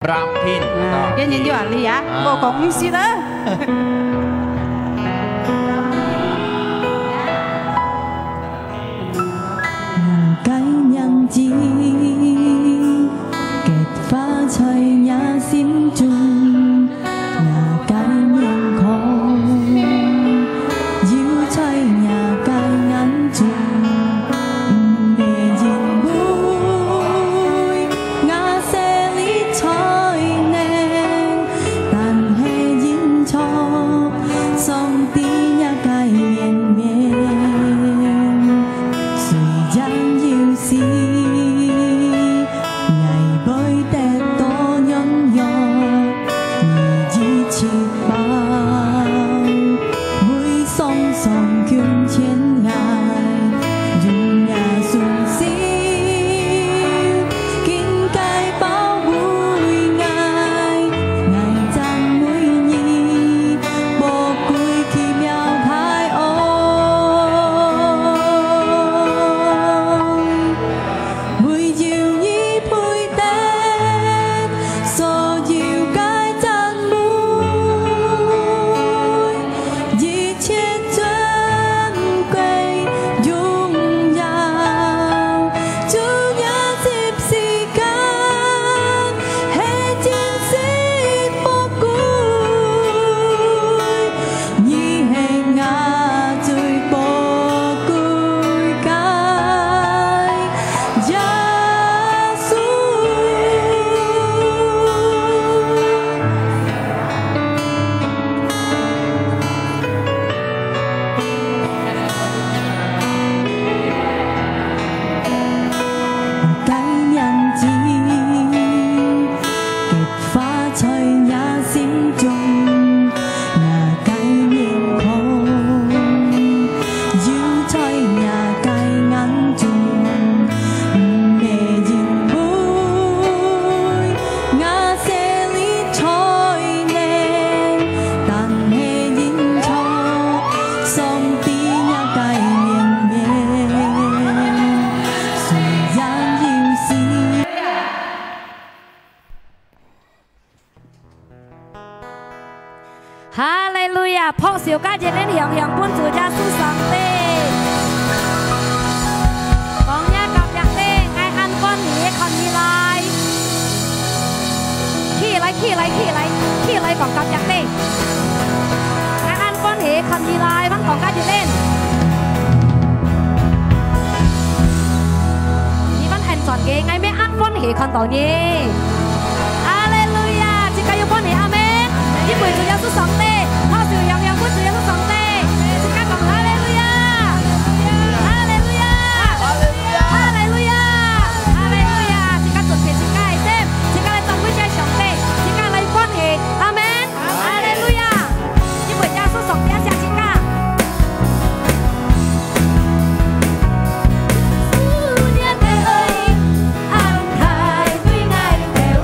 Ramkin. Cái nhìn vô ảnh đi á, vô cùng gì đó. cái nhân chi kết花翠也閃中，牙界面孔，要吹牙界眼中，夜宴會牙舍裡彩靚，但係演錯，送啲一界面面。 哈利路亞，撲小家姐恁向向本主耶穌上帝，講一及日的愛安關你看你來，起來講及日的愛安關你看你來，vẫn講家姐恁，你vẫn hành tròn cái ngay mấy ăn quan hệ con tổ nhỉ, Hallelujah, chỉ cần yêu quan hệ amen. 因為主耶穌上帝，他是樣樣本主耶穌上帝，即刻講哈利路亞，哈利路亞，哈利路亞，哈利路亞，哈利路亞，即刻準備，即刻嚟先，即刻嚟讚美這上帝，即刻嚟歡喜，阿門，哈利路亞，因為耶穌上帝一下即刻。 Hãy subscribe cho kênh Ghiền Mì Gõ để không bỏ lỡ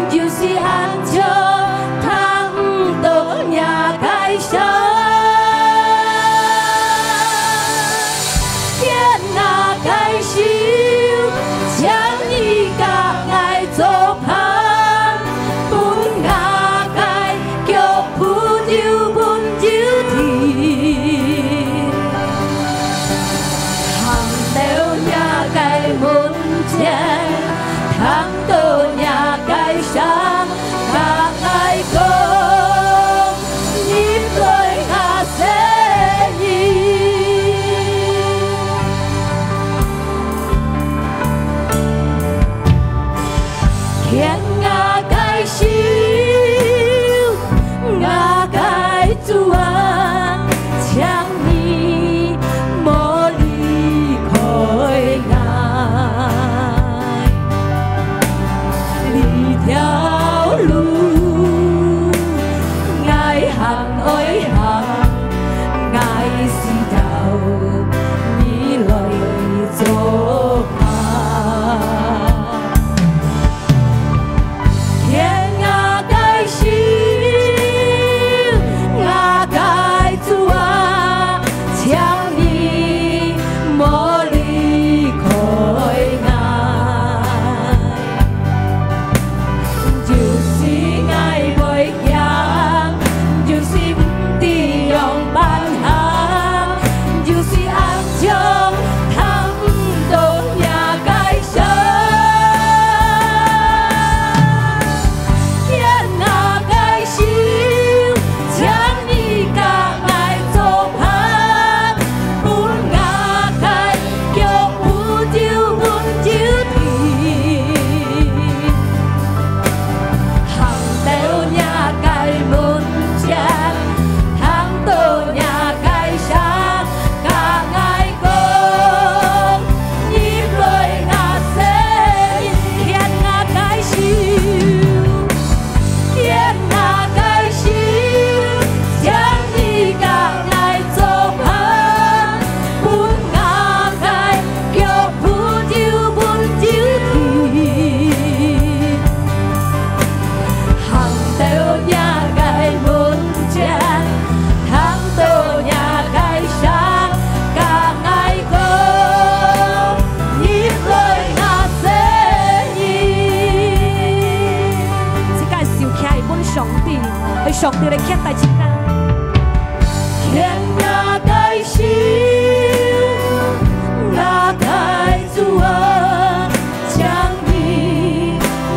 就是按照他上帝，係上帝嚟傾大之間。天涯界線，那界主啊，將你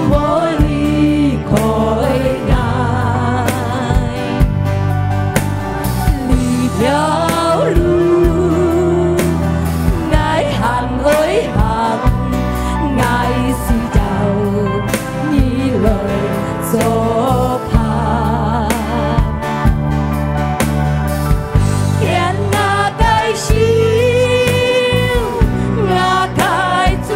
無離開愛，呢條路，愛行愛行，愛是由你來作伴。天涯界線，我界主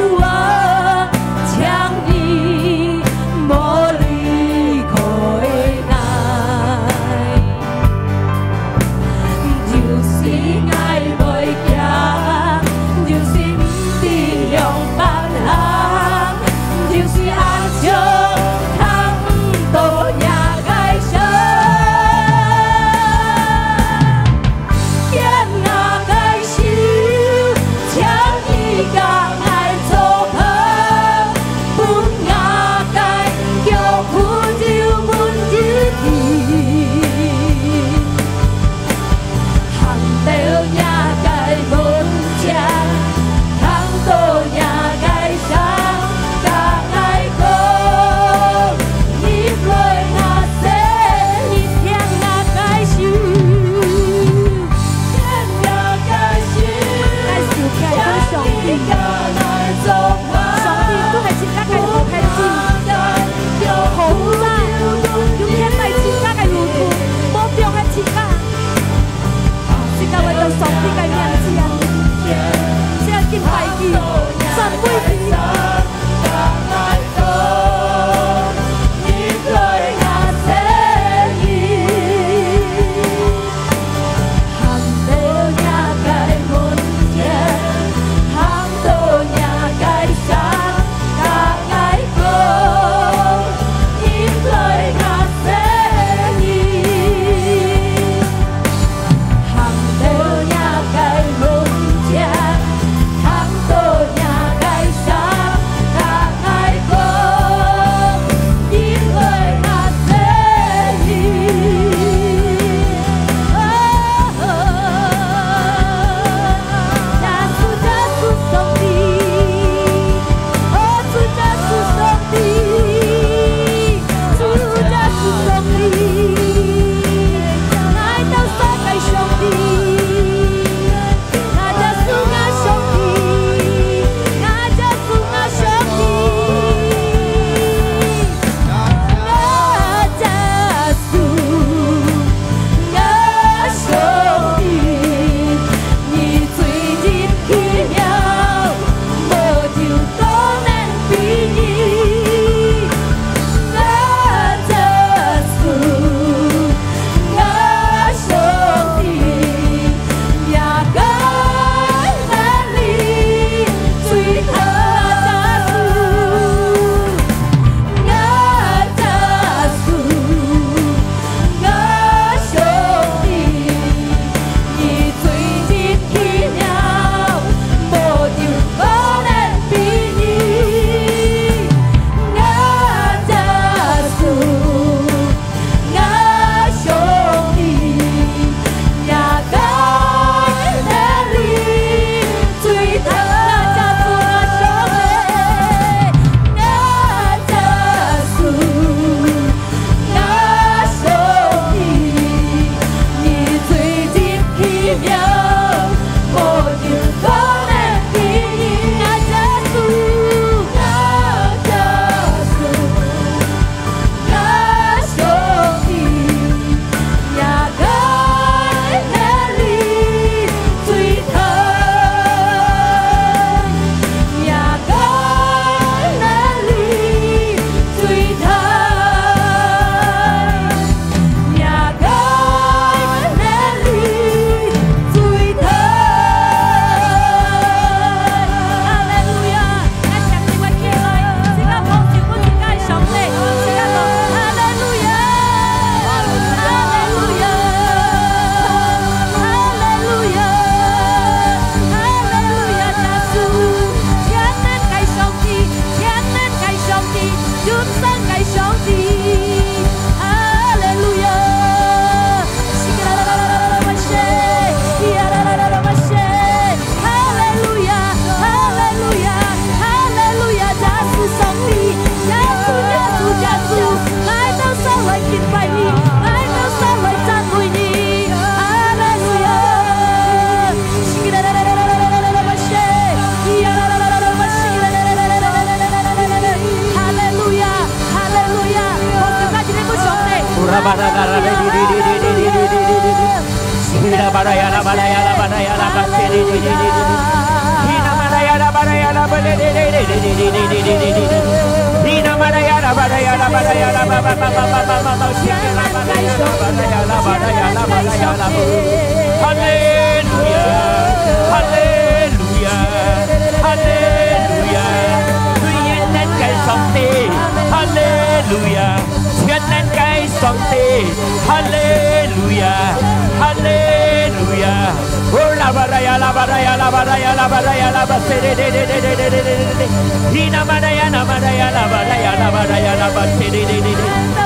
Hallelujah, thiên nên cái song tê, Hallelujah, Hallelujah. Oh la baraya, la baraya, la baraya, la baraya, la basere de de de de de de de de. Hina baraya, la baraya, la baraya, la baraya, la basere de de de.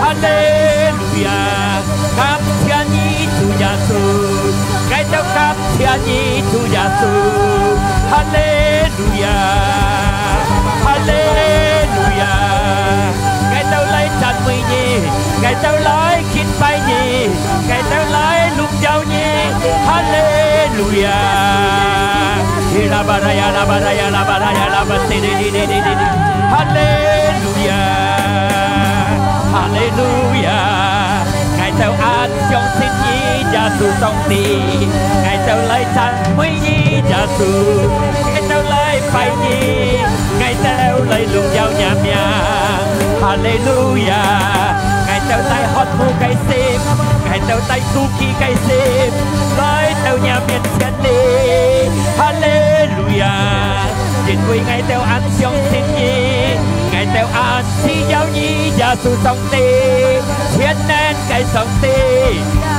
Hallelujah, khắp thiên nhi tu Giêsu, cái châu khắp thiên nhi tu Giêsu. Hallelujah, Hallelujah. Tao lấy chặt mười nhì, ngày tao lấy kín bay nhì, ngày tao lấy lúc giàu nhì, Hallelujah. La baraya, la baraya, la baraya, la baraya, Hallelujah, Hallelujah. Ngày tao ăn trong xin nhì, Giêsu trong tì, ngày tao lấy chặt mười nhì, Giêsu, ngày tao lấy bay nhì, ngày tao lấy lúc giàu nhảm nhảm. Hallelujah, ngày tao tay hot mu cây sim, ngày tao tay cookie cây sim, nói tao nhà miền thiên lý. Hallelujah, trên quê ngày tao ăn trong xin nhi, ngày tao ăn si giáo nhi, Giêsu trong tì, thiên nên cây trong tì.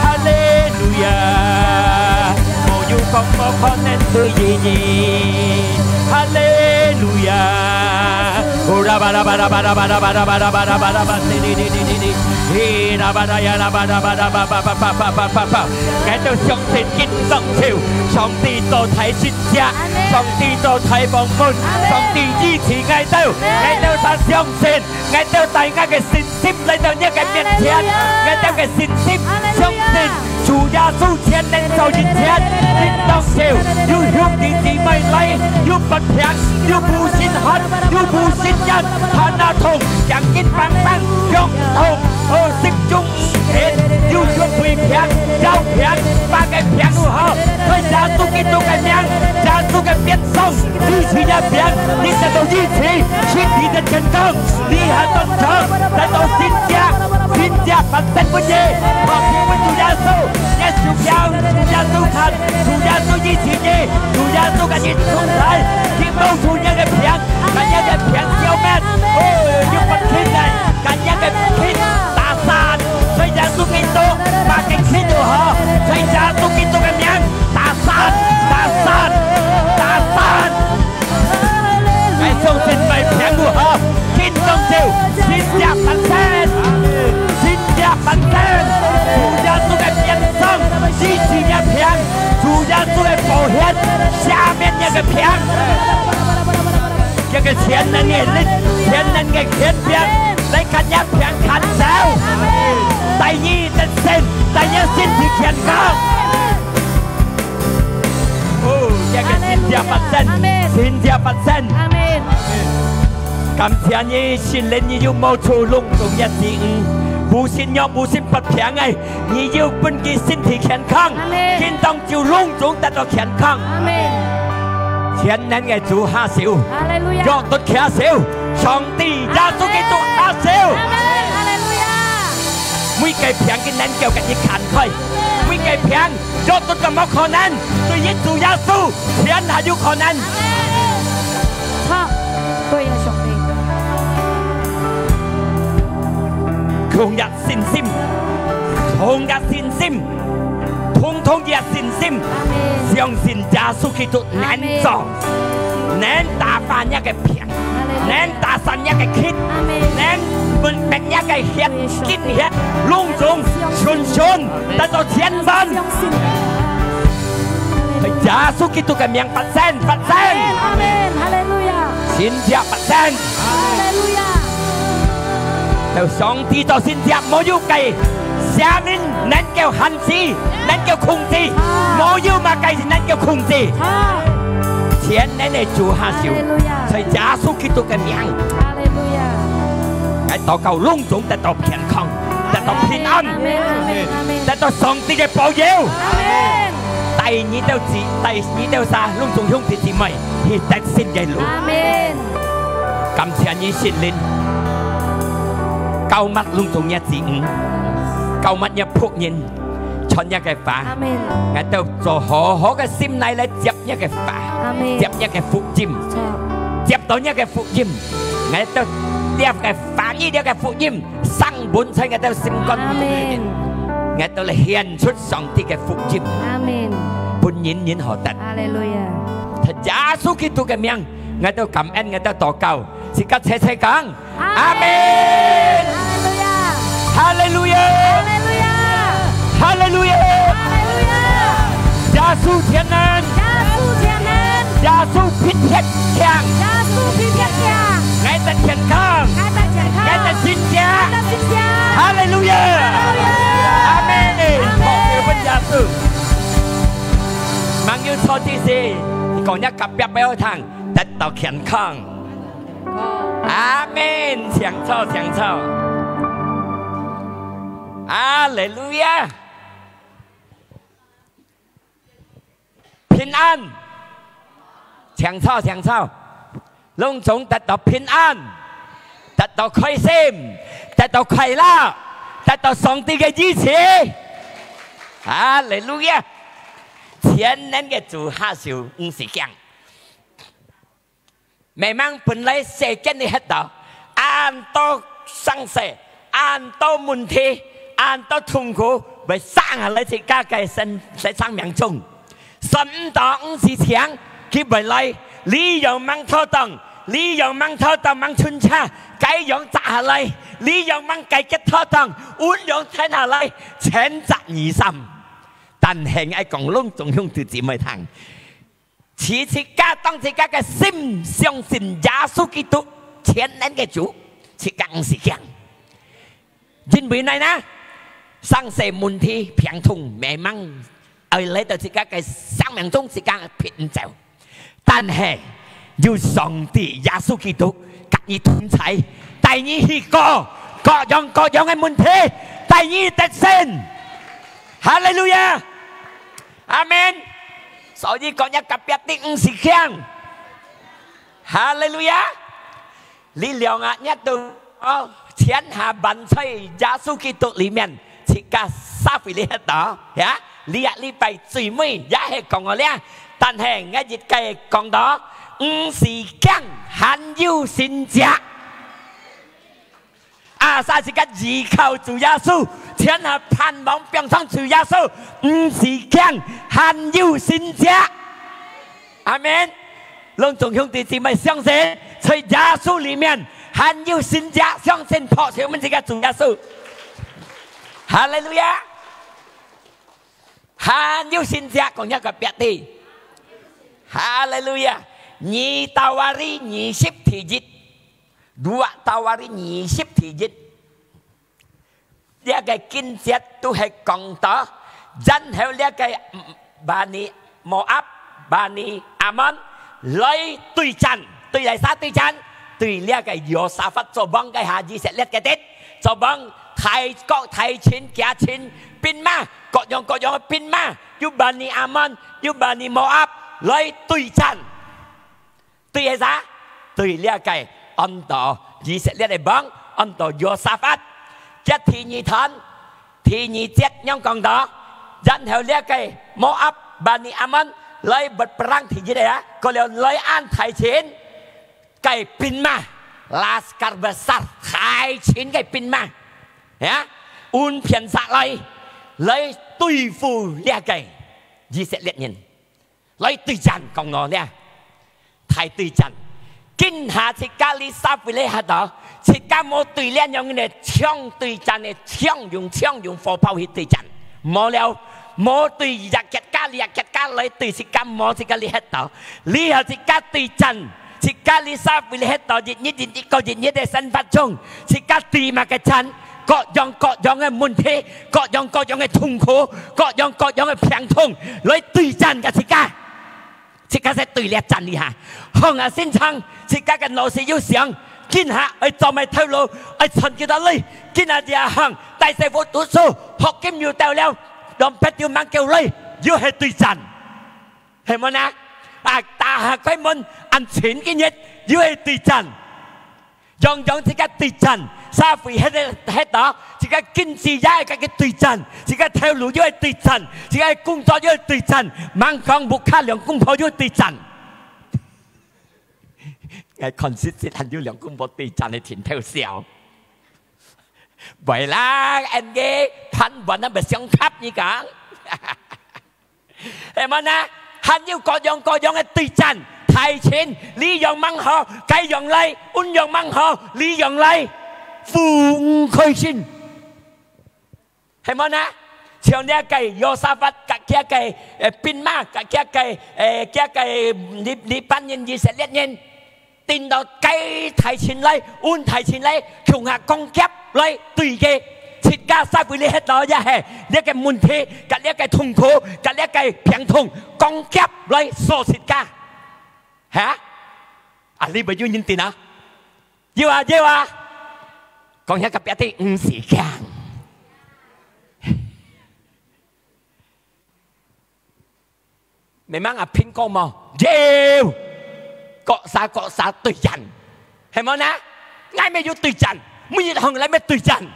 Hallelujah, mồ du không có con nên tư gì nhỉ. Hallelujah. Ora bara bara bara bara bara bara bara bara bara di di di di di. Hi ra bara ya ra bara bara ba ba ba ba ba ba ba ba. Cái đầu song thiên kinh song chiều, song ti tổ thái sinh gia, song ti tổ thái bóng môn, song ti duy trì ngày đầu ta song thiên, ngày đầu ta ngay cái xin sim lấy đầu nhớ cái miền thiên, ngày đầu cái xin sim song thiên. Chủ Giêsu thiên nên sau dịch thiên, kinh song chiều, yêu hiếu đi gì mày lấy, yêu bật thiệt, yêu bù xin hết, yêu bù xin nhân, hắn na thùng chẳng kinh băng băng, trong thùng, ô xích chung hết, yêu chuông quỳ thiệt, giao thiệt, ba cái thiệt của họ, thôi Giêsu Kitô cái miệng, Giêsu cái biết song, đi chỉ là miệng, đi sẽ tổ duy trì, xin đi đến chân công, đi hà tôn thờ, đã tổ xin cha bản thân của gì, họ khi với Chủ Giêsu, Giêsu giàu, Giêsu thần, Chủ Giêsu duy trì gì, Chủ Giêsu cái gì không thấy, khi bao Chủ nhân cái miệng, cả nhà cái miệng siêu men, ôi những vật khí này, cả nhà cái khí tà sàn, thôi Giêsu Kitô, ba cái khí của họ, thôi Giêsu Kitô cái miệng, tà sàn, tà sàn, tà sàn, cái sông xin bày miệng của họ, kinh sông siêu, xin chạp bản thân, xin chạp bản thân, Chủ Giêsu cái miệng sông, duy trì nhà miệng, Chủ Giêsu cái phổ hiến, xa bên nhà cái miệng. Cái thiên nên nghe linh, thiên nên nghe thiên miệng, lấy cả nhà miệng khăn sao, tại nhi tên xin, tại nhớ xin thì khiển không. Cái xin gia phật sen, xin gia phật sen. Cảm thiên nhi xin lên như yêu mô chủ lung cùng nhật dị bù xin nhau bù xin bật phiền ngay, như yêu bên kia xin thì khiển không, kinh tông chiều lung chúng ta đó khiển không. Thiên nên nghe Chủ hạ siêu, do tốt khá siêu, song ti Giêsu Kitô hạ siêu. Mỗi cái phiền cái nên kêu cái gì khăn khơi, mỗi cái phiền do tốt cái mốc khó nan, tôi giết Chủ Giêsu, phiền hạ yêu khó nan. Không nhặt xin sim, không nhặt xin sim. Thông gia xin sim,相信耶穌基督難做，難打翻一個平，難打散一個缺，難分別一個血，見血，隆重順順，得到天分。耶穌基督嘅名發聲，發聲，阿門，哈利路亞，先知發聲，哈利路亞，就上帝就先知冇要計。下面能夠限制，能夠控制，冇要嘛計是能夠控制。天能嘅主下少，在耶穌基督嘅名，喺禱告隆重得到健康，得到平安，得到上帝嘅保佑。第二條字，第二條沙，攏仲向住姊妹去得勝嘅路。感謝你聖靈，救物攏仲一字五，救物一僕人，傳一嘅法，我都做好好嘅心嚟嚟接一嘅法，接一嘅福音，接到一嘅福音，我都接嘅法呢啲嘅福音，生本身我都心肝裏面。我哋嚟獻出上帝嘅福音，本人人何得？耶穌基督嘅名，我哋感恩，我哋禱告，是吉切切講，阿門。哈利路亞，哈利路亞，耶穌天恩，耶穌必天強，我哋健康，我哋新家，哈利路亞。mang yêu cho tí gì thì còn nhắc cặp bếp béo thằng đất tàu khiển khang. Amen. Chẳng sao Hallelujah. Bình an. Chẳng sao Lông chúng đất tàu bình an, đất tàu khai xem, đất tàu khai la, đất tàu song tí cái gì chứ. Hallelujah. Thiên nên cái chủ hạ siêu sự kiện. Mẹ mang本來世間的hết đó, an to sang sẻ, an to môn thi, an to痛苦, bởi sang hạ lại thì các cái sẽ sang miệng chung. Sẵn đó sự kiện, khi bởi lại, lý do mang thơ tầng, lý do mang thơ tầng mang chun cha, cái giống trả hạ lại, lý do mang cái thơ tầng, uốn giống thiên hạ lại, chén trả nhị xăm. 但係愛講攏仲向住姊妹聽，此家當自家嘅心相信耶穌基督全能嘅主，此家唔是這樣。因為呢，生死問題病痛迷茫，而嚟到自家嘅生命中自家嘅偏走，但係要上帝耶穌基督給你同在，帶你去過各樣嘅問題，帶你得勝。哈利路亞。Amen. 所以講一特別的五時間，哈利路亞！你兩眼一到天下萬歲耶穌基督裡面，自家撒回你喺度，呀！你禮拜最尾也係講我咧，但係我日計講到五時間很有先者，啊！啥時間依靠主耶穌。天下盼望變成主耶穌，唔是強，很有信者。阿門。攏眾兄弟姊妹相信，在耶穌裡面很有信者，相信破曉我們這個主耶穌。哈利路亞。很有信者講一個別的。哈利路亞。2 tawari 20 tijit, 2 tawari 20 tijit. Dia cái kinh xét tu hay còn đó dân theo dia cái Bani Moab, Bani Ammon lấy tùy chăn, tùy lại sao tùy chăn, tùy dia cái Josaphat cho băng cái hà gì sẽ lết cái tết, cho băng thay chín kia chín pin ma, có dòng pin ma, yu Bani Ammon, yu Bani Moab lấy tùy chăn, tùy hay sao, tùy dia cái ông đó gì sẽ lết cái băng, ông đó Josaphat. Chết thì nhị thân, thì nhị chết nhưng còn đó dân theo liệt cái Moab, Bani Ammon lấy bật perang thì gì đấy á, có lẽ lấy an thay chiến cái pin ma, laskar besar thay chiến cái pin ma, ya, phiền xạ lấy tùy phù liệt cái gì sẽ liệt nhìn, lấy tùy chăn còn ngò nè, thay tùy chăn, kinh hạ thì kali sắp với lê hạt đó. Chỉ cả một tùy liên dùng này枪对战的枪用火炮去对战，冇了冇對日家來對是咁冇是咁你喺度，你係是家對戰，是家你三會你喺度一個嘅生活中，是家對嘛嘅戰，各樣嘅問題，各樣嘅痛苦，各樣嘅病痛，來對戰嘅是家。是家係對列戰你下，向下先撐，是家嘅老師要想。見下去做咪透露，去尋叫到你，見下就行，大師傅讀書學經要掉了當不要猛叫你要係對陣係咪啊大下鬼門按錢嘅嘢要係對陣樣自己對陣沙肥喺度自己堅持也係嘅對陣自己跳路要係對陣自己工作要係對陣猛講木卡兩公婆要係對陣係 consistent 要兩公婆對陣係田跳笑vậy là anh nghe phán vận nó bị sống khắp như cả em nói hắn yêu có dòng cái tùy chân thầy trên lý dòng măng họ cái dòng lấy un dòng măng họ lý dòng lấy phùng khơi xin em nói chiều nay cái Yosafat cả kia cái Pinma cả kia cái đi ban nhân gì sẽ liệt nhân tin到雞提前嚟，按提前嚟，強下攻擊嚟對嘅，設計社會你喺度一係呢個問題，跟呢個痛苦，跟呢個病痛攻擊嚟所設計，嚇？啊，你咪要認定啊？要啊，講一個別啲唔時間，明白啊？偏講冇？要。各xã對陣係咪啊？嗌咩要對陣？乜嘢行嚟咩對陣？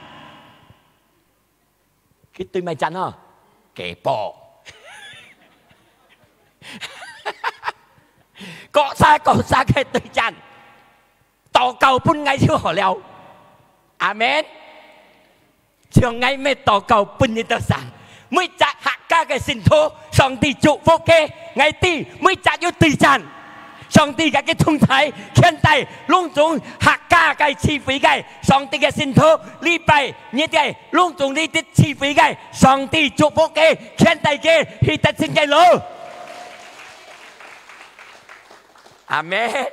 佢對咩陣啊？騎波。各xã嘅對陣，禱告本嗌超學了。阿們，將嗌咩禱告本你得神。每隻客家嘅信徒，上帝祝福嘅嗌啲每隻要對陣。上帝嘅通體天地隆重客家嘅智慧嘅上帝嘅信徒呢輩呢啲隆重呢啲智慧嘅上帝祝福嘅天地嘅係特性嘅路，阿們，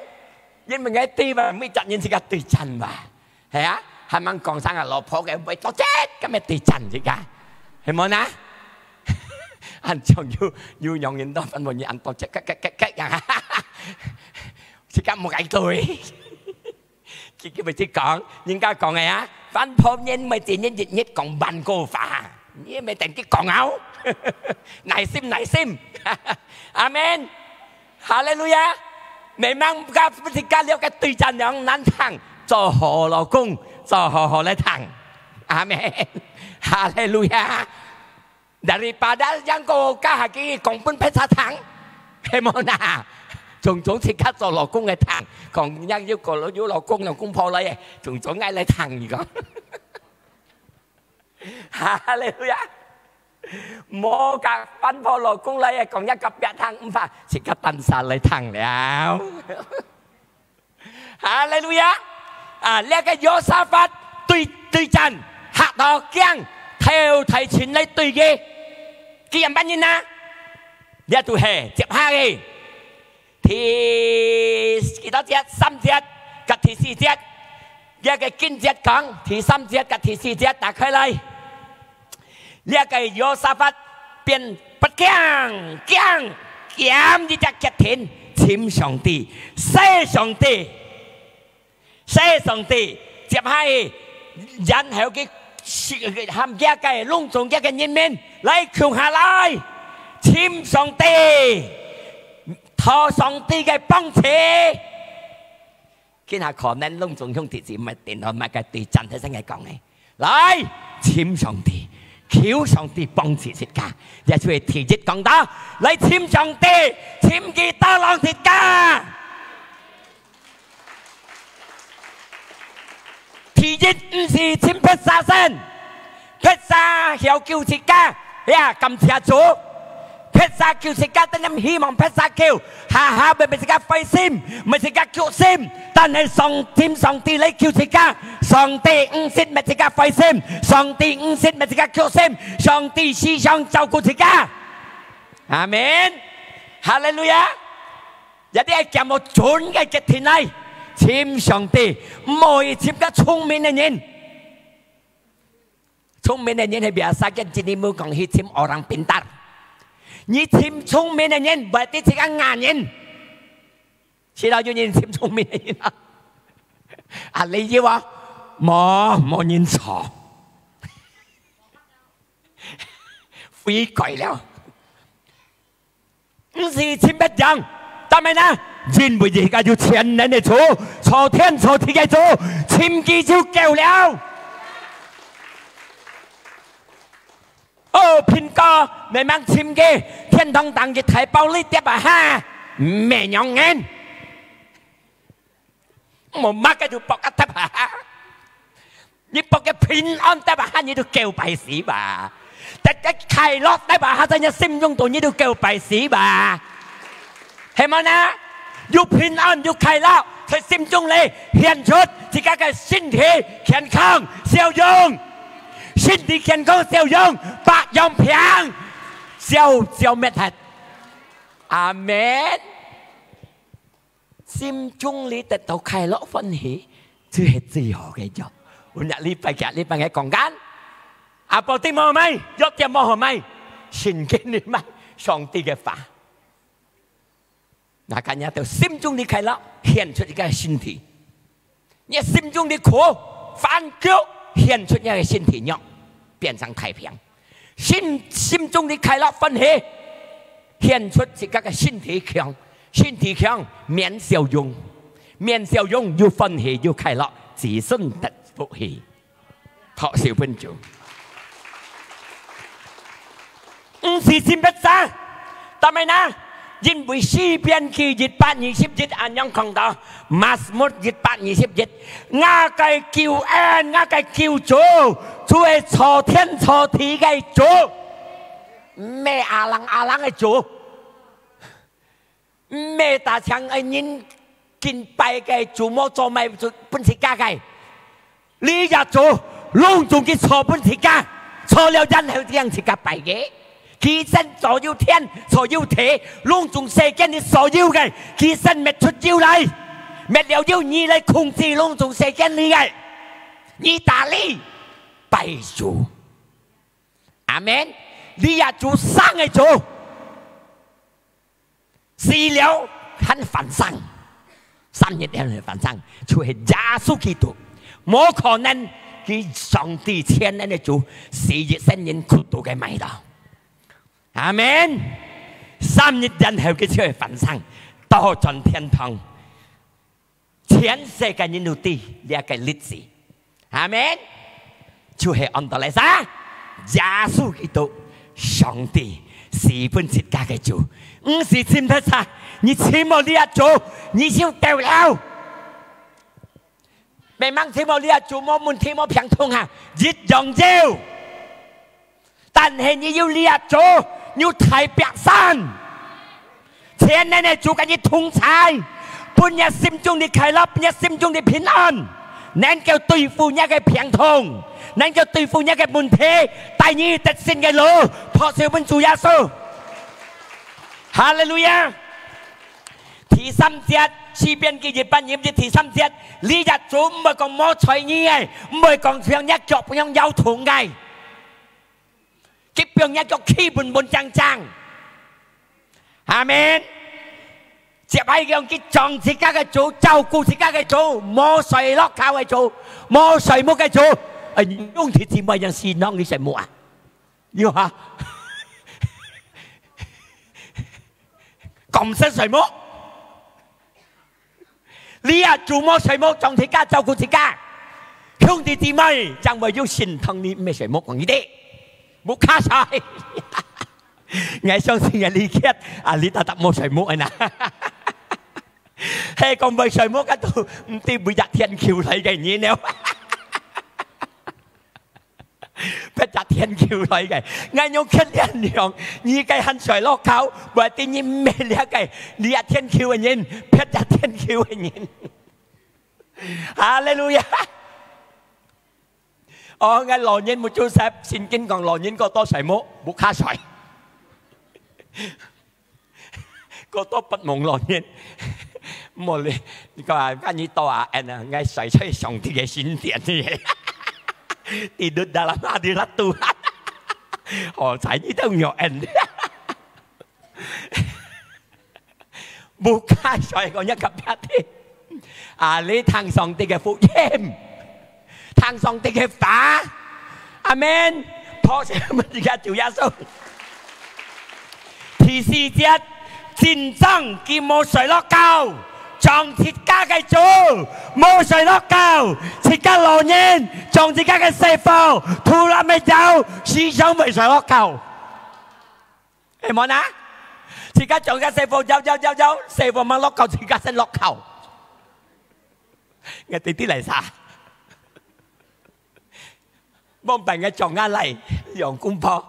因為嘅啲嘛，每陣人自己對陣嘛，係啊，係咪講生嘅老婆嘅為多啫，咁咪對陣啫㗎，係冇啊？anh chồng yêu nhong nhìn đó anh muốn nhìn anh tổ chức cái chỉ cần một cái tuổi chỉ cái bài chỉ còn nhưng cái còn này á văn phong nhân mày chỉ nhân dịch nhất còn bàn cô phà như mày thành cái còn áo này sim amen hallelujah mày mang cái thì cái liệu cái tùy chân yang nan thằng cho họ老公cho họ来thằng amen hallelujah daripada yang kau kahaki kompun pesa thang, hemona, chúng chỉ cắt cho老公嘅thang, còn yang yêu cầu yêu老公破嚟，chúng嗌嚟thang gì đó, hallelujah, mua cả phân破老公嚟，còn一個別thang唔怕，只個登山嚟thang了，hallelujah，啊，呢個Yosafat對陣，嚇到驚，跳提前嚟對嘅。กี่อย่างบ้านยินนะเดี๋ยวตัวเหเจ็บห้าเองที่กี่ตัวเจ็ด3 เจ็ดกับที่4 เจ็ดเรียกไอ้กินเจ็ดของที่3 เจ็ดกับที่4 เจ็ดแต่เคยเลยเรียกไอ้Yosafatเป็นปัดแก้งที่จะเก็บถิ่นชิม上帝เซ่上帝เจ็บห้ายันเหวกี่ทำแยกไก่ลุงส่งแยกกันยินเมนไล่คิวหาไล่ชิมสองตีทอสองตีไก่ป้องเชคิดหาขอนั้นลุงส่งช่วงที่สิมาเต็นออกมาไก่ตีจันทร์ให้สังไงกองไงไล่ชิมสองตีคิวสองตีป้องเชสิกาอย่าช่วยถีจิตกองตาไล่ชิมสองตีชิมกีตาลองสิกาทีจิต是簽披薩先，披薩有叫食家，呀咁謝主，披薩叫食家，等陣希望披薩叫，下咪食家費心，咪食家叫心，但係上帝你叫食家，上帝唔識咪食家費心，上帝唔識咪食家叫心，上帝思想照顧食家，阿門，哈利路亞，有啲係叫我準嘅嘅天嚟。簽上帝唔可以簽個聰明嘅人，聰明嘅人係biasa嘅，今日冇講去簽orang pintar，你簽聰明嘅人，berarti係個硬人，知道有人簽聰明嘅人啊？啊，你以為冇人錯，悔改了。唔是簽一樣，得咪呢？因為而家要前人嘅主，錯天錯地嘅主，簽記就夠了。哦，蘋果未mang簽嘅，天堂當嘅睇包呢啲啊哈，咩樣嘅？冇乜嘅就博一啲啊哈，你博嘅平安啲啊哈，你都叫弊死吧。แต่จะใครลอดได้ป่ะฮะแต่เนี่ยซิมยงตัวนี้ดูเกี่ยวไปสีบ่าเห็นไหมนะอยู่พินอันอยู่ใครแล้วเธอซิมจงเลยเขียนชุดที่ก็คือสิ้นทีเขียนข้างเสี่ยวยงสิ้นทีเขียนข้างเสี่ยวยงปากยอมเพียงเสี่ยวเม็ดหัดอาเมนซิมจงเลยแต่ตัวใครลอดฟันหีชื่อเหตุจีหอแกจบวันนี้รีบไปแกะรีบไปไงกองกัน阿伯的冇咪，一隻冇係咪，神經你咪，上帝嘅法。嗱，今日就心中的快樂顯出一個身體，你心中的苦煩惱顯出一個身體肉，變成太平。心中的快樂歡喜顯出一個身體強，身體強免笑容，免笑容又歡喜又快樂，自信得福氣。托小朋友。唔是先不生，但係呢，因為詩篇記121อันยังคงต่อมัสมุด121我嘅叫恩，我嘅叫主，主係錯天錯地嘅主，咩阿冷嘅主，咩大強嘅人見拜嘅主，冇做咪本事家嘅，呢日主隆重嘅錯本事家，錯了人係點樣家拜嘅？其實所有天所有地隆重世間的所有嘅，其實滅出腰嚟，滅了腰你嚟控制隆重世間你嘅，你打你拜主，阿門。你也做生嘅主，死了很煩生，3日很煩生，就係耶穌基督，冇可能佢上帝千年嘅主，4日7年苦到嘅味道。阿門！3日人後嘅出去焚生，到進天堂，全世界人都知呢個歷史。阿門！就係按道理講，耶穌基督上帝是本設計嘅主，唔是簽得晒，你簽冇呢一組，你就掉了。未掹簽冇呢一組，冇門簽冇平通啊，一樣照。但係你要呢一組。要太白山，前年嘅主嘅你同在，半日心中的快樂，半日心中的平安，能夠對付一個病痛，能夠對付一個問題，帶你得勝嘅路，破小本主耶穌，哈利路亞。第3節，詩篇記121第3節，呢日主唔係講冇財你嘅，唔係講向一腳向有痛嘅。基本一個基本正正，阿門。接喺樣佢撞自家嘅主，照顧自家嘅主，冇誰落靠嘅主，冇誰冇嘅主。用鐵字咪人善良嘅什麼啊？要嚇，咁識誰冇？你啊做冇誰冇，撞自家照顧自家，兄弟姊妹，將為要心疼你，咩誰冇講呢啲？冇卡晒，我相信嘅理解啊！你特冇水木啊嗱，係講冇水木嗰度唔知每日天橋嚟嘅嘢了，不日天橋嚟嘅，我用刻印量，你嘅很水落口，或者你咩嚟嘅，你日天橋嘅嘢，不日天橋嘅嘢，哈利路亞。哦，我老人冇做實，聖經講老人個多水冇卡水，個多不蒙老人，冇你個話間你多啊，我水出去上帝嘅聖殿嘅嘢，tidur dalam hadirat Tuhan，哦，仔呢都有人，冇卡水個一級一啲，啊，你聽上帝嘅福音。ทางสองติเกฟ้าอาเมนพอเสียมันจะจู่ยาสู้第四節戰爭佢冇誰落救，將自家嘅主冇誰落救，自家老人將自家嘅師傅突然咪走，思想為誰落救？係冇啊？自家將嘅師傅走，師傅冇落救，自家先落救。我哋啲嚟晒。幫病嘅撞下嚟，用功婆，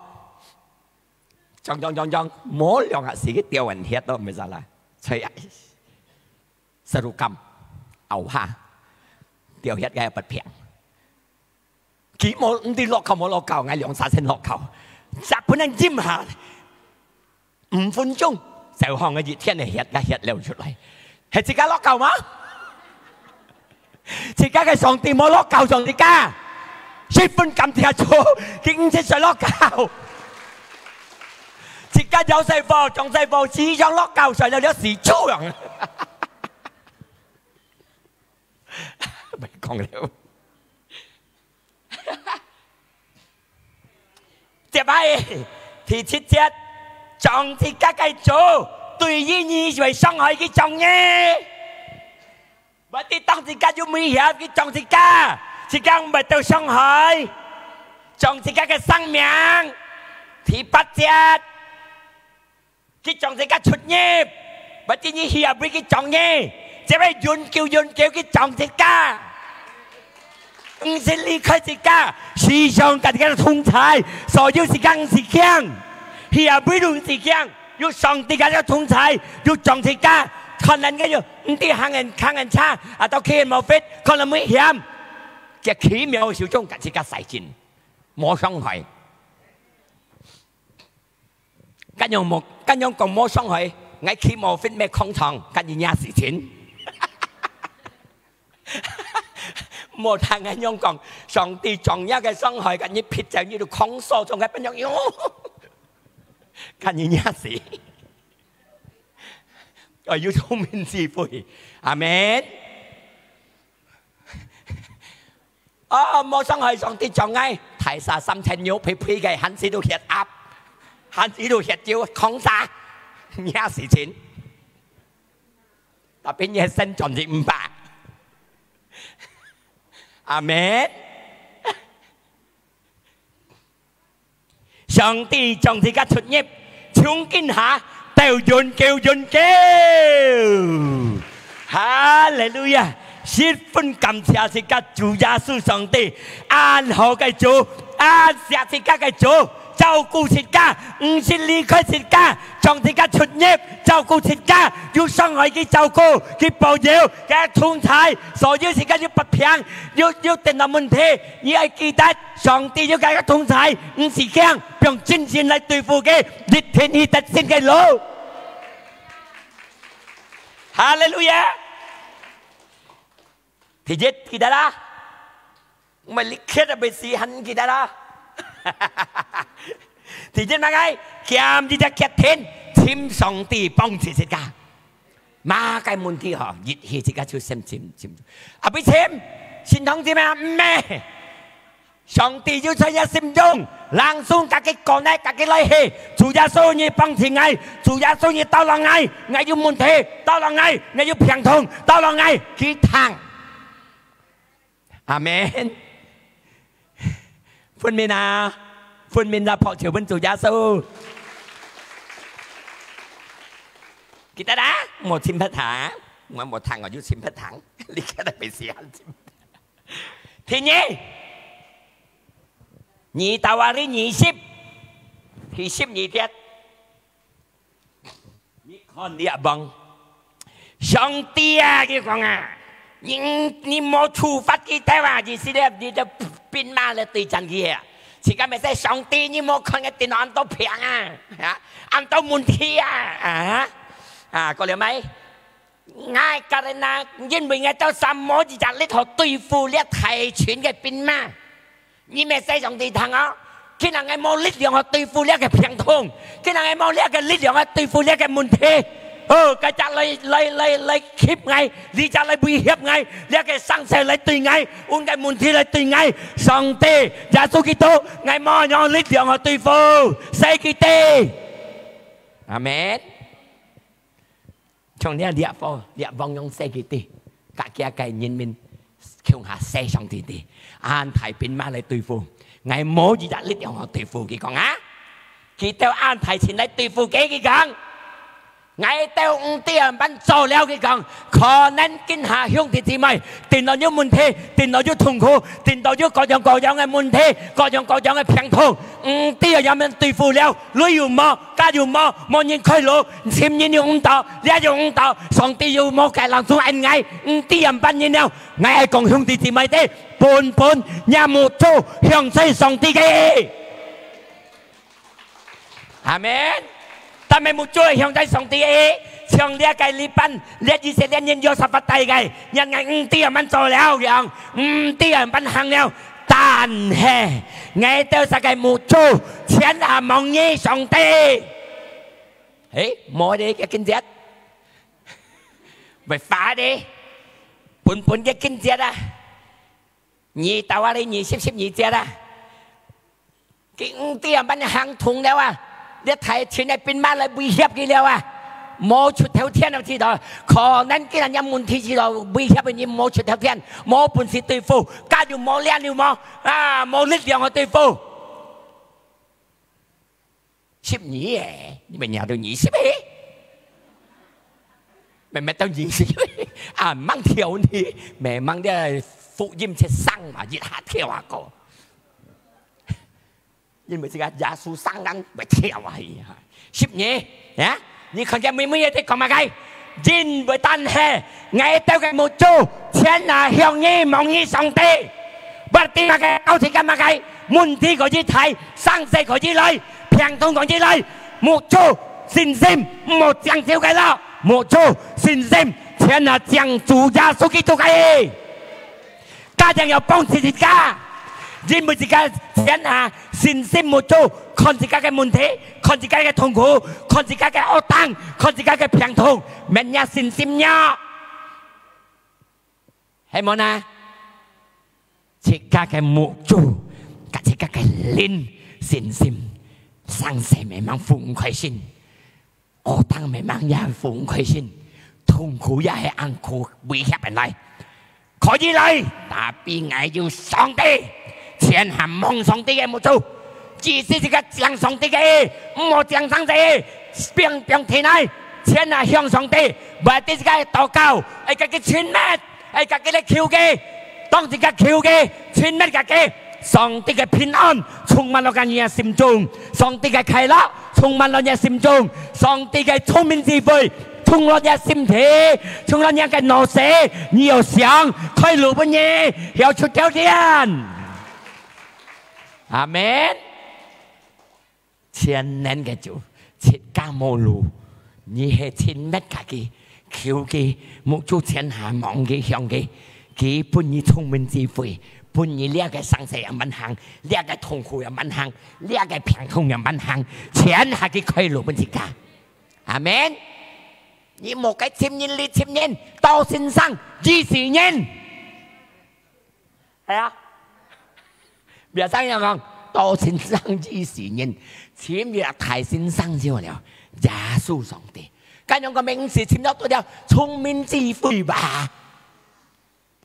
撞，摸兩下自己掉人血都唔係啦，吹啊！สรุปกรรมเอาฮะเดี๋ยวเฮ็ดไงปัดเพียงกี่โมงที่ล็อกเขา冇ล็อกเขาไง兩三先ล็อกเขาจับพนันจิ้มหา5分鐘就向嘅熱天嚟เฮ็ด了出嚟係自家ล็อกเขา嗎？自家嘅上帝冇ล็อกเขา上帝家10分感謝主竟然在ล็อกเขา自家有師傅仲師傅只想ล็อกเขา上了時豬樣ไม่講了接下第七節將自家嘅主對於你為傷害嘅眾嘢或者當自家有危險嘅將自家唔係到傷害將自家嘅生命第八節佢將自家出業或者你險俾佢眾嘢จะไปยืนเกี่ยวกับจองจิกา唔是離開จิกา時常跟佢通財所有時間是強佢也不用是強要上帝跟佢通財要จองจิกาคนนั้นก็อยู่ที่ห่างกันช้า到佢冇fitคนนั้นไม่險จะ奇妙小眾跟จิกาใส่進冇傷害跟樣講冇傷害我佢冇fit咩空堂跟人家事情冇ทางไงยงกอง上帝重要嘅傷害跟你撇在呢度控訴仲係邊樣樣跟人家事我要聰明智慧阿們冇傷害上帝重愛睇晒心情要皮嘅很少都血壓很少都血照控晒人家事情特別嘢身盡至500阿們上帝將自家出業從今下都願叫哈利路亞十分感謝自家主耶穌上帝安好嘅主安錫自家嘅主照顧自家唔是離開自家將自家出業照顧自家要傷害佢照顧佢保佑佢通財所有時間要不平要定立問題要記得上帝要佢通財唔是強用真心來對付佢逆天而得勝嘅路哈利路亞第一記得啦唔係你揭得被死痕記得啦thì trên này kiam đi ra kết thiên chim song ti bong chỉ tất cả mà cái môn thi họ nhiệt hi tất cả chú xem chim à bị chim xin thông gì mà mẹ song ti chú cho nhà xem dung lang xuống các cái con này các cái lấy hi chủ gia số như bong chỉ ngay chủ gia số như tao là ngay ngay như môn thi tao là ngay ngay như phiền thông tao là ngay khi thang amen phân minh ra phò chiều bên chủ gia sư kita đã một chim phát thả một thằng ở dưới chim phát thẳng đi cái này bị xì ăn chim thì nhỉ tao vào đi nhỉ ship thì ship nhỉ tiết nhỉ con địa bằng song tia cái con à nhưng một chủ phát cái thế mà gì xí đẹp gì đó pin ma là tùy chân kia chỉ cần mình sẽ song tia nhưng một con cái tiền ăn tao phiền ăn tao muốn thi có liệu mấy ngay cái này nhưng mình ngay tao xăm mối chỉ chẳng lấy thọ tùy phù liệt thầy chuyển cái pin ma nhưng mà sẽ song tia thằng á khi nào ngay mua lít lượng họ tùy phù liệt cái phiền thùng khi nào ngay mua liệt cái lít lượng họ tùy phù liệt cái muốn thi cái trả lấy khiếp ngay đi trả lấy bị hiếp ngay lấy cái sang xe lấy tùy ngay uống cái muốn thi lấy tùy ngay song tê giả số Kitô ngày mò nhau lít lượng họ tùy phù xây Kitê Amen. Trong này địa vong nhung xe kỳ tì, cả kia cái nhân mình không hạ xe xong tì tì, an thầy pin ma lại tùy phù, ngày mố gì đã lít nhau họ tùy phù kỳ con á, kỳ theo an thầy xin lại tùy phù kế kỳ con, ngày theo tiền ban trò leo kỳ con, khó nên kinh hạ hương thì mày, tiền nó như muốn thế, tiền nó như thùng khô, tiền nó như có giống ngày muốn thế, có giống ngày phiền thùng, tiền nhà mình tùy phù leo, lưới dù mò, cá dù mò nhìn khơi lỗ, xem nhìn dùng tàu, lẽ dùng tàu, xong tiền dù mò cái làm xuống anh ngay, tiền ban nhìn nào, ngày còn hương thì mày thế, bồn nhà một chỗ hương xây xong tiền cái, Amen. Ta mày một chỗ hương xây xong tiền cái. Xong lia cái li pan lia gì sẽ lia nhân vô sắp phát tay cái nhân ngày tiềnมันtrò leo kìa tiềnมันhàng leo tàn hè ngày tao sẽ cái một chỗ chén là mong nhé xong tê ấy mua đi cái kinh giết phải phá đi bún cái kinh giết à nhị tao ở đây nhị xếp nhị giết à cái tiềnมันhàng thùng leo àเดี๋ยวไทยที่ไหนเป็นมาเลยบีเฮียบกี่แล้วอ่ะโมชุดแถวเทียนเอาที่ต่อขอนั้นกินยำมุนที่เราบีเฮียบเป็นยิมโมชุดแถวเทียนโมปุ่นสีตุยฟูกาอยู่โมเลี้ยนอยู่โมลิดเลี้ยงเอาตุยฟูชิบหนีเอ๋นี่เป็นอย่างเดียวหนีสิบเอ๋แม่ต้องหนีสิมั่งเที่ยวนี่แม่มั่งได้ฟุยิมเช็ดสั่งมายิดหาเที่ยวอ่ะก็ยินเหมือนกับยาสูสั่งนั้นไปเที่ยวอะไรชิบหนีเนี่ยนี่คนจะไม่ได้ก็มาไงยินไปตันแห่ไงเต้ากันหมดจูเชียนน่ะเฮียงยี่มองยี่สองตีบัดตีมาไงเอาที่กันมาไงมุนที่ก็ยี่ไทยสร้างเสกก็ยี่เลยเพียงทงก็ยี่เลยหมดจูสินซิมหมดจังเที่ยวกันแล้วหมดจูสินซิมเชียนน่ะจังจูยาสุกิตุกันกาจัง要幫自己家ยินเหมือนกับเชียนน่ะสินซิมหมดจูคนที่กาแกมุนเทคนที่กาแกทงคูคนที่กาแกเอาตังคนที่กาแกเพียงทงแม่นยาสินซิมยาให้หมดนะที่กาแกมุจูกับที่กาแกลินสินซิมสร้างเสไม่มั่งฝุ่งค่อยชินเอาตังไม่มั่งยาฝุ่งค่อยชินทงคูยาให้อังคูบีแค่เป็นไรขอยี่เลยตาปีไงอยู่สองตีเชียนหำมองสองตีแกมุจูchỉ是这个向上帝嘅，唔好向上帝，變天來，錢係向上帝，唔係啲個禱告，係個錢咩？係個嘅求嘅，當時個求嘅錢咩嘅？上帝嘅平安充滿咗人嘅心中，上帝嘅快樂充滿咗人心中，上帝嘅聰明智慧充滿咗心體，充滿咗嘅腦色，你要想開路不嘢，要出條天，阿門。千年嘅就切加冇路，你係千乜嘅求嘅，冇做天下望嘅向嘅，佢本你聰明智慧，本你呢個生死又問行，呢個痛苦又問行，呢個平痛又問行，天下嘅開路本自家，阿門。你冇嘅千年列千年，到先生20年，係啊，別生又講。到先生20年，簽約太先生咗了，耶穌上帝，咁樣個名字簽咗到了，聰明智慧吧？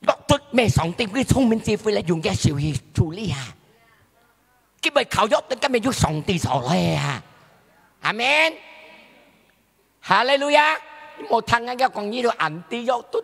落得咩上帝嘅聰明智慧嚟用嘅小氣處理啊？佢咪靠咗，今日要上帝所嚟啊！阿門，哈利路亞！冇聽人家講呢度暗地獄都。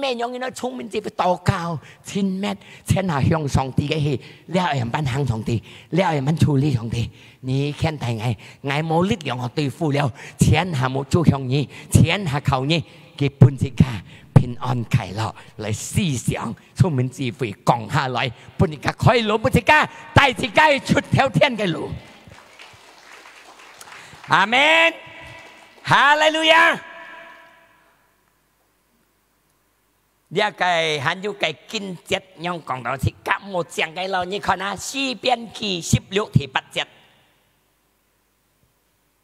咩樣嘅咧？聰明智慧禱告千咩？千下向上帝嘅氣，你係人班行上帝，你係人班處理上帝。你看大愛冇力量去對付了，千下冇做向你，千下靠你，佢本自家平安快樂嚟思想，聰明智慧降下來，本自家開路，本自家帶自家出條天嘅路。阿門，哈利路亞。呢個還有個經節，用講到是甲冇講嘅咯。你看啊，詩篇記16第8節，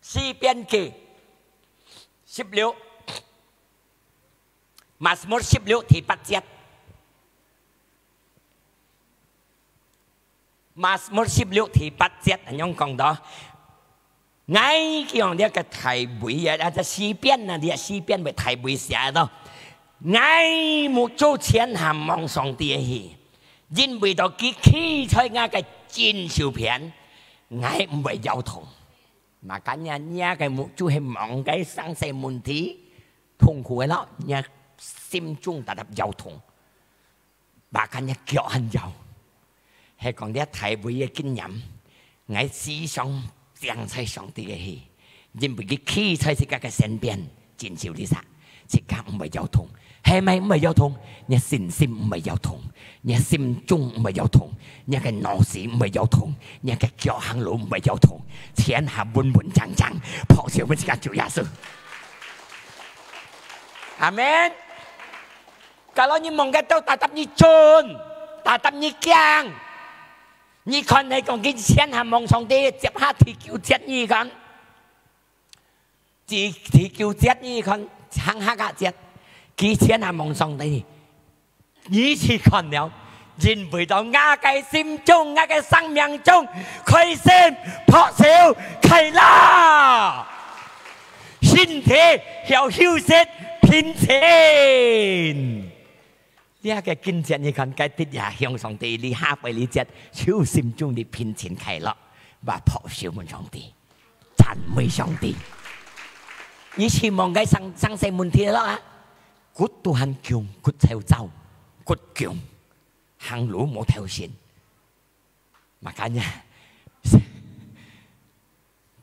詩篇記16，馬斯摩16第8節，馬斯摩16第8節，用講到 ngay kiểu này cái thầy bùi à cái sĩ biên à địa sĩ biên bị thầy bùi寫到ngay một chỗ thiên hàm mong song帝去，因為到佢起出啱嘅戰小片，ngay唔係有痛，mà cả nhà nhà cái một chỗ係mong cái sang世問題痛苦嘅咯，nhà心中達到有痛，mà cả nhà腳很有，係講啲thầy bùi嘅經驗，ngay思想正在上帝嘅去，因為佢起出自己嘅身邊戰小啲啥，自己唔係有痛。係咪唔係有痛？你信心唔係有痛，你心中唔係有痛，你嘅腦子唔係有痛，你嘅腳行路唔係有痛，天下穩穩當當，破少乜時間做耶穌。阿們。Kalau你夢嘅都達得你盡，達得你驚，你看你講嘅天下夢上帝接下提叫接你看，提叫接你看，行下個接。佢天下夢上帝，以前看了，認為到我嘅心中，我嘅生命中，開心破少開啦，身體要休息平靜。呢個經節你看，佢啲嘢向上帝，你下輩你節，超心中的平靜快樂，話破少滿上帝，讚美上帝。以前望嘅生死問題啦。骨都很強，骨跳走，骨強，行路冇條線。Makanya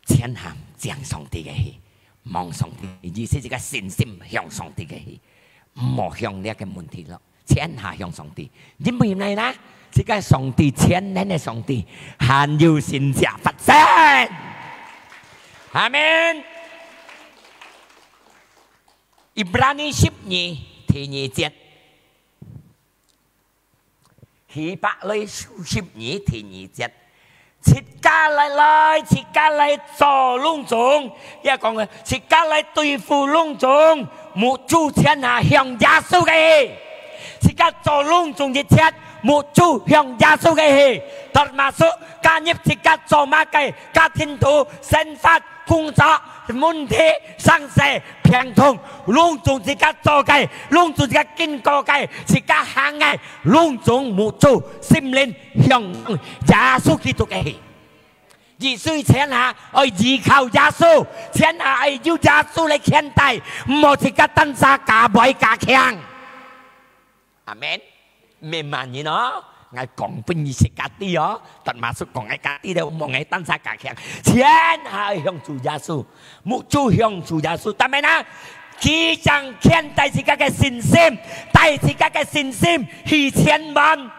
thiên hàm giảng song帝嘅戲，望上帝，意思就係信心向上帝嘅戲，唔好向呢個問題咯。天下向上帝，因為咩呢？這個上帝天然嘅上帝，還要善者發生。阿們。Ibrani 12第2節，希伯來書12第2節，切家嚟，切家嚟做隆重，一講嘅切家嚟對付隆重，冇主天下向耶穌嘅，切家做隆重嘅切，冇主向耶穌嘅，特馬蘇加入切家做乜嘅，家天土生發工作。問題生死平通，隆重自家做嘅，隆重自家經過嘅，自家行嘅，隆重無助，心靈向耶穌基督嘅。而所天下愛依靠耶穌，天下愛要耶穌嚟牽帶，唔好自家等下假擺假強。阿們，明白你咯？我講俾你識家啲哦，特馬叔講嘅家啲咧，望喺當下家強，天下向住耶穌，冇主向住耶穌，但係呢，佢將牽帶自己嘅信心，帶自己嘅信心去千萬，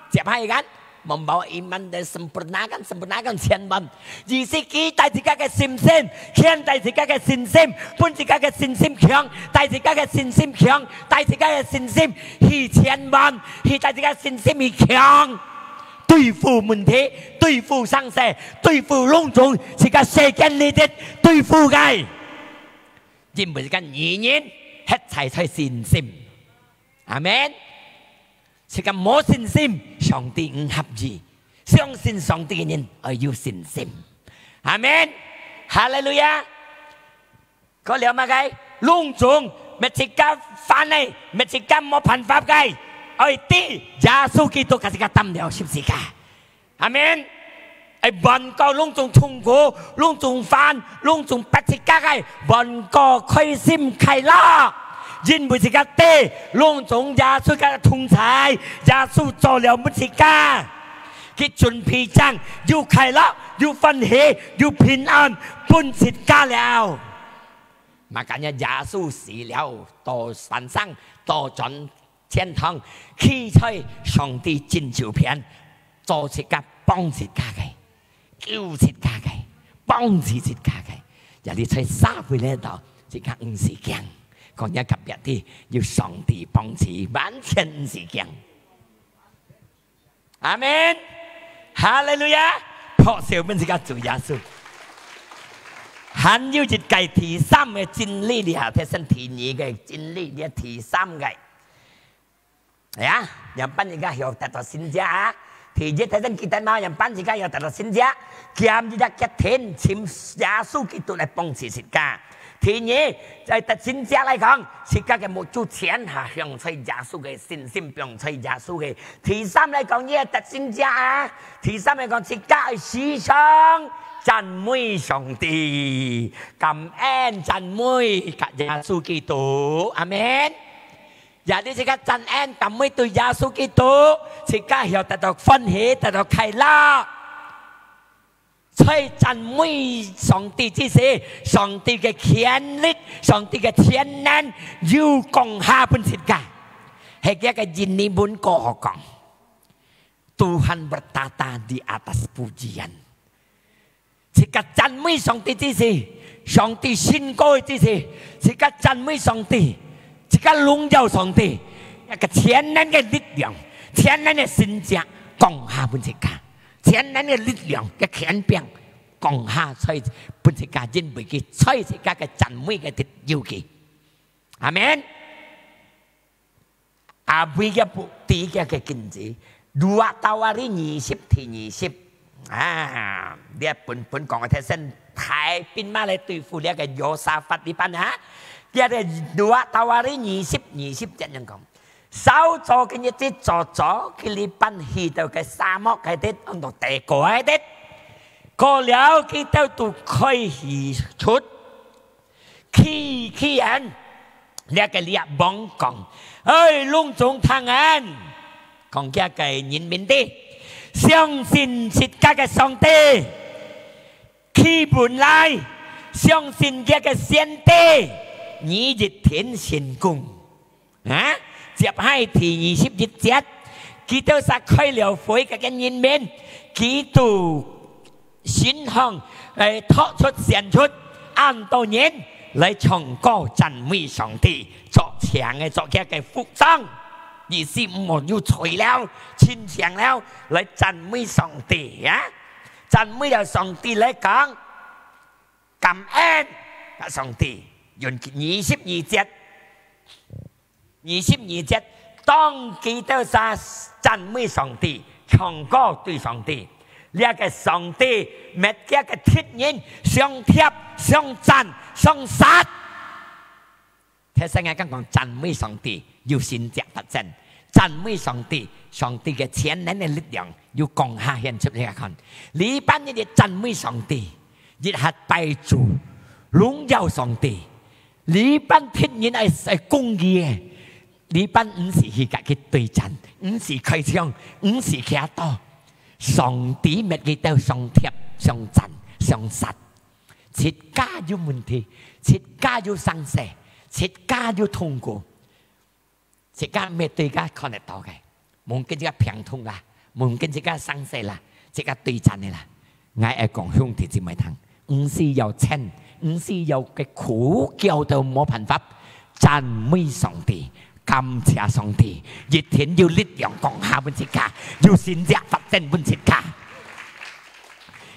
接下一間，冇冇iman dan sempurnakan千萬，意思佢帶自己嘅信心，牽帶自己嘅信心，本自己嘅信心強，帶自己嘅信心強，帶自己嘅信心去千萬，去帶自己嘅信心去強，對付問題，對付生死，對付隆重，自己世間裏的對付嘅，因為自己語言一切係信心，阿們。這個冇信心，上帝唔合意。相信上帝嘅人係要信心。阿們，哈利路亞。嗰兩乜嘅隆重，咪自家翻嚟，咪自家冇辦法嘅，係啲耶穌基督嘅自家擔了十字架。阿們，係萬個隆重痛苦，隆重翻，隆重不自家嘅，萬個開心快樂。因為自己的隆重耶穌嘅同在，耶穌做了乜自家，佢準備將要快樂，要歡喜，要平安，搬自家了。嘛，今日耶穌死了，到山上，到進天堂，起出上帝真照片，做自家幫自家嘅，救自家嘅，幫自家嘅，有啲在社會呢度，自家唔是驚。講一特別啲，要上帝幫持，完全唔是驚。阿們，哈利路亞，破少本自家做耶穌。還有一個第三嘅真理，你下睇先第二嘅真理，你第三嘅。係啊，日本而家又得到新家， thì giết thế dân kita mau yang pan jika yang tersinja kiam jika keten chim Giêsu Kitô lại bông chỉ xịt cả thì nhé tại tersinja lại không xịt cả cái một chút tiền hà hướng xây Giêsu cái sin sim hướng xây Giêsu cái thì三來講嘢tersinja thì三來講xịt cả時常讚美上帝感恩讚美耶穌基督阿們อย่าได้สิกาจันแอนกำไม่ตัวยาสุกิตุสิกาเหี่ยวแต่ดอกฟันเหแต่ดอกไข่ล่าใช่จันไม่สองตีที่สี่สองตี嘅เขียนลิดสองตี嘅เทียนนั้นอยู่กองหาพุนสิกาให้แกก็ยินนิบุญก่อกอง Tuhan bertata di atas pujian สิกาจันไม่สองตีที่สี่สองตีชินโก้ที่สี่สิกาจันไม่สองตี这个荣耀上帝，一个天然的力量，天然的神迹，降下本世界，天然的力量嘅權柄，降下在本世界因為佢在世界嘅讚美嘅要件，阿門。阿妹嘅第一嘅經節，2 Tawari 20 ที่ 20เนี่ย本講嘅睇先，太邊馬嚟對付呢個約沙法呢班嚇。dia ada 2 Tawari 20 yang kong. Sau cho cái nhất tiết cho Kilipan hi tàu cái sa mạc cái tiết ông đồ tệ cổ cái tiết. Có léo khi tàu tụ khơi hi chút. Khi anh lẽ cái liệp bóng kong. Ơi lung chúng thang anh. Còn kia cái nhìn mình đi.相信是家嘅上帝。khi本來相信家嘅先帝。你日天神功啊！接喺第21節，基督撒開了會嘅人面，基督先行嚟托出顯出，按到人嚟唱歌讚美上帝，作強嘅作嘅福音，25萬要除了，千強了嚟讚美上帝啊！讚美了上帝嚟講，感恩上帝。用22節當基督撒讚美上帝，唱歌對上帝，呢個上帝每一個天人相貼、相讚、相殺。睇聖經講讚美上帝要先藉發生，讚美上帝，上帝嘅天然嘅力量要降下顯出嚟看。呢班人哋讚美上帝，亦係拜主、榮耀上帝。呢班天然係公義嘅，呢班唔是去隔佢對戰，唔是開槍，唔是其他多。上帝咪佢都相貼、相讚、相殺。設家有問題，設家有生死，設家有痛苦，設家咩對家看得到嘅，冇跟住平痛啦，冇跟住生死啦，即刻對戰嘅啦。我係講兄弟姊妹聽，唔是有親。唔是有嘅苦叫到冇辦法讚美上帝，感謝上帝，熱天要力量降下本世界，要善者發展本世界。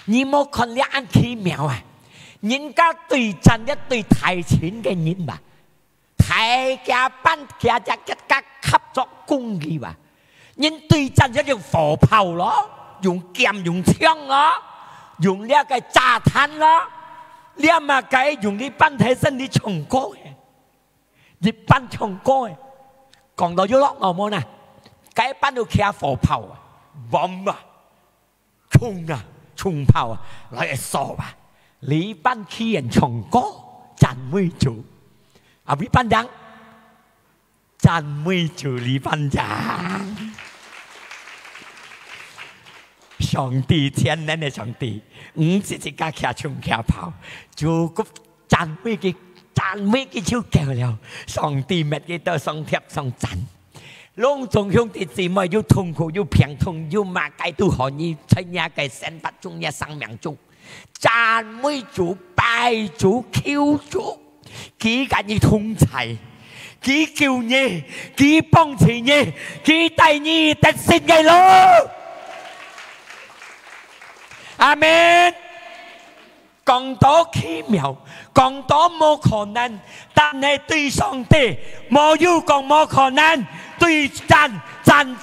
你冇看呢眼奇妙啊！人家對戰一對提前嘅人吧，大家班家一家合作公義吧，人對戰一用火炮咯，用劍用槍咯，用呢個炸彈咯。你阿媽計用呢班睇身啲唱歌嘅，呢班唱歌嘅，講到要落我冇呐，計班到騎火炮啊、bomb啊、衝炮啊，嚟掃啊，呢班企人唱歌讚美主，啊呢班人讚美主呢班人。上帝天然的上帝，唔是一家騎槍騎炮，就個讚美佢超夠了。上帝乜嘢都上貼上讚，攏眾兄弟姊妹要痛苦要平痛要馬街都可以在呢個生活中嘅生命中讚美主、拜主、求主，佢緊要通齊，佢叫你，佢幫助你，佢帶你得勝嘅路。阿們，講到奇妙，講到冇可能，但係對上帝冇要講冇可能，對讚爭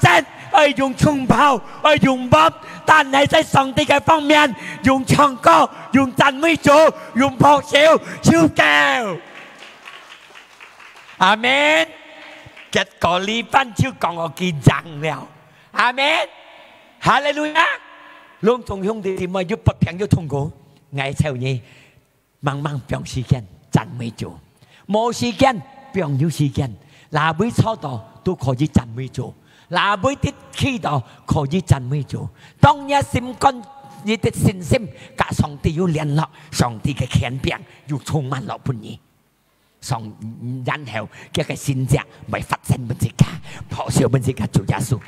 用冲泡，用卜，但係在上帝嘅方面，用唱歌，用讚美主，用撲笑，超教。阿們，結果呢班超講我見證了。阿們，哈利路亞。隆重兄弟姊妹要不停要通過，捱臭嘢，慢慢用時間讚美主，冇時間不用有時間，哪位操到都可以讚美主，哪位啲祈禱可以讚美主。當一心跟你的信心，加上帝要聯絡，上帝嘅權柄要充滿落半年，上然後嘅個信者咪發生本自家，破笑本自家做耶穌。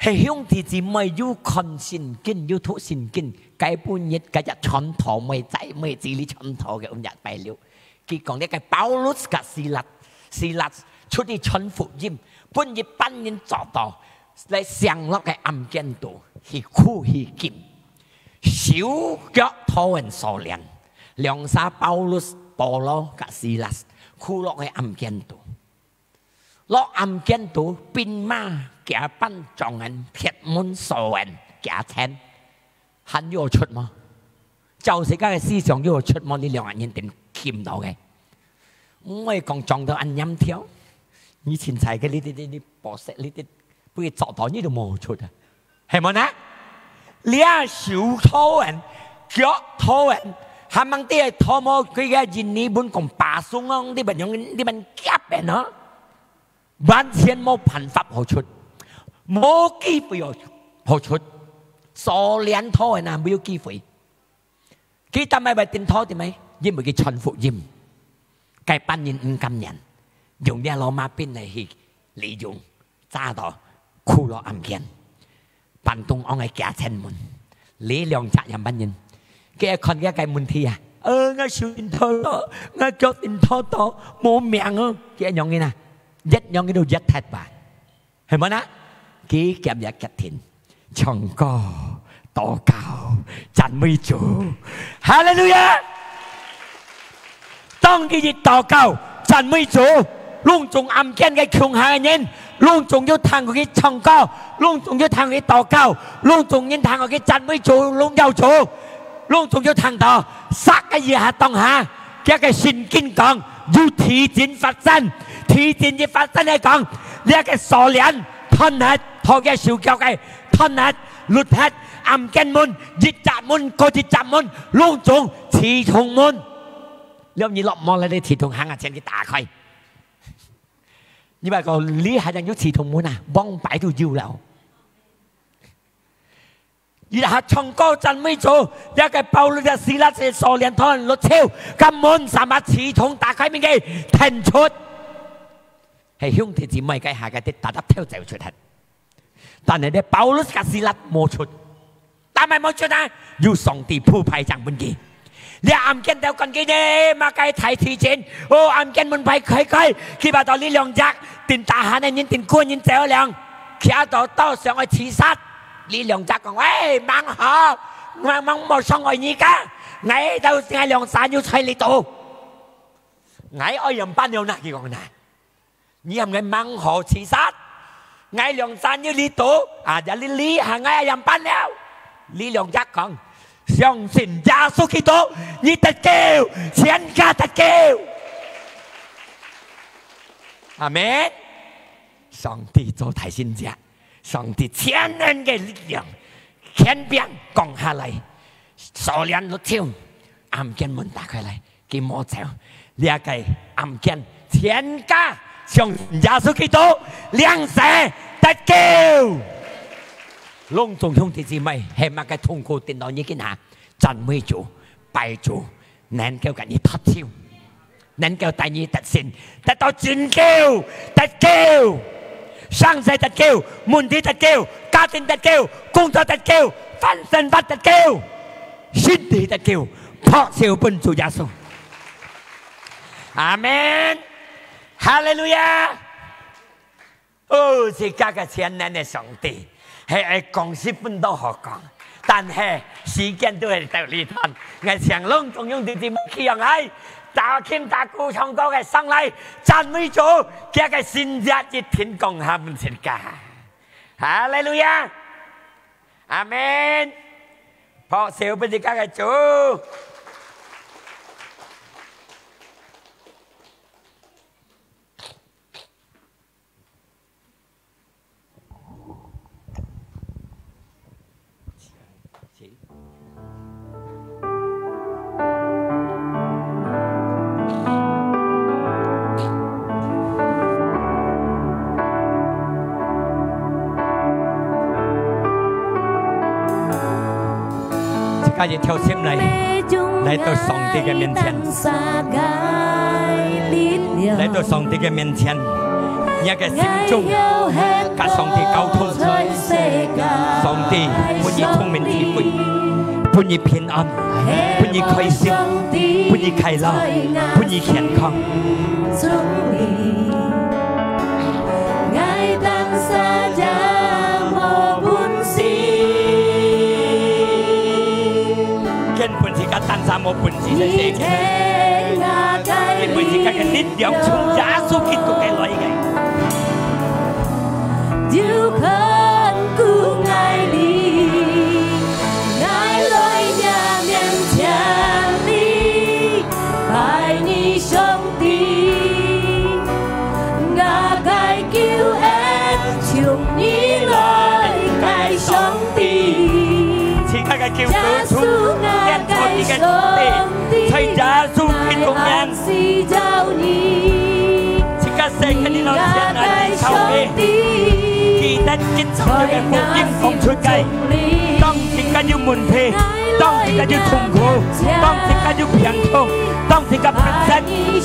係兄弟姊妹要看善經，要讀善經，計半日嗰日傳道咪仔咪治理傳道嘅咁日敗了。佢講呢個保羅嘅示勒出去傳福音，半夜半夜做到嚟上落嘅暗間度，去苦去劍，手腳拖人所練，兩沙保羅嘅示勒苦落嘅暗間度，落暗間度變馬。假扮撞人鐵門鎖人假錢，很要出嗎？就是家嘅思想要出嗎？呢兩個人點見到嘅？唔可以講撞到人陰跳。以前睇嘅呢啲博士呢啲，不如作到呢度冇出啊，係咪呢？你啊手拖人，腳拖人，係咪啲係拖冇佢嘅人呢本講把鬆啊？呢本用呢本夾人啊，完全冇辦法好出。冇機會學出，所練拖人啊，冇機會。佢ทำไม點拖點咪？因為佢傳福音，佢班人唔敢人，用啲羅馬兵嚟去利用，揸到骷髏暗間，辦東安嘅假錢門，呢兩責任班人，佢看嘅問題啊，我手電拖到，我腳電拖到，冇命啊！佢樣嘅呐，一樣嘅都一踢吧，係咪啊？佢今日嘅天唱歌禱告讚美主，哈利路亞！當佢哋禱告讚美主，隆重暗間嘅窮下嘅人，隆重要聽佢唱歌，隆重要聽佢禱告，隆重要聽佢讚美主，榮耀主，隆重要聽到撒嘅嘢係當下嘅個聖經講要提前發生，提前嘅發生嚟講呢個鎖鏈吞下。學嘅小教嘅吞下、律下、暗間門、熱閘門、個熱閘門、隆重刺筒門，兩二落幕咧，啲刺筒行下將佢打開。你話個呢係人要刺筒門啊，幫擺到腰流。而下唱歌讚美主，一個保羅嘅示勒嘅鎖鏈拖人落超，咁門三把刺筒打開面嘅停出，係兄弟姊妹嘅下嘅啲打得跳就出嚟。但係咧，保羅嘅示勒冇出，但係冇出啊！要上帝鋪排上門嘅，你暗間就講嘅咧，馬街睇提前，暗間門牌開，佢話到呢兩隻電大漢嘅人電官人走兩，佢到上去刺殺，呢兩隻講喂猛好，猛冇傷害你㗎，我到係兩山要吹你度，我愛人班有哪幾個呢？你係咪猛好刺殺？我兩山要呢度啊！就呢係我人班了。呢兩隻講相信耶穌基督，你得救，全家得救。阿們，上帝做提醒者，上帝全能嘅力量，權柄降下嚟，鎖鏈落跳，暗間門打開嚟，佢摸走，呢一個暗間全家。向耶穌基督兩世得救，隆重兄弟姊妹，係咪嘅通過電腦已經下讚美主、拜主，能夠緊要突超，能夠第二得勝，得到拯救、得救，生死得救，門徒得救，家庭得救，工作得救，翻身得救，身體得救，撲笑奔主耶穌，阿門。哈利路亞！是家嘅全能嘅上帝，係講10分都好講，但係時間都係到呢段，我想隆重用啲節目去讓佢大慶大鼓唱歌嘅上嚟讚美主，佢嘅新日熱天降下滿天家，哈利路亞，阿門。พอเซลเป็นที่การจู家也跳心嚟到上帝嘅面前，嚟到上帝嘅面前，一個心中跟上帝溝通，上帝歡迎聰明智慧，歡迎平安，歡迎開心，歡迎快樂，歡迎健康。但係冇本事嘅事嘅，你每次嘅力量從耶穌基督嘅來嘅。要看顧愛你，愛來呀面前你，愛你上帝，我該救恩從你來愛上帝，此刻嘅救主。ใช่ยาสูบกินตรงนั้นชิคาเซกันนี่เราเชียร์นายชาวเอกีนัดกินสองแบบพวกยิ่งของช่วยไก่ต้องชิคาอยู่มุนเพต้องชิคาอยู่ทุ่งโคต้องชิคาอยู่เพียงทงต้องชิคาเป็นเซน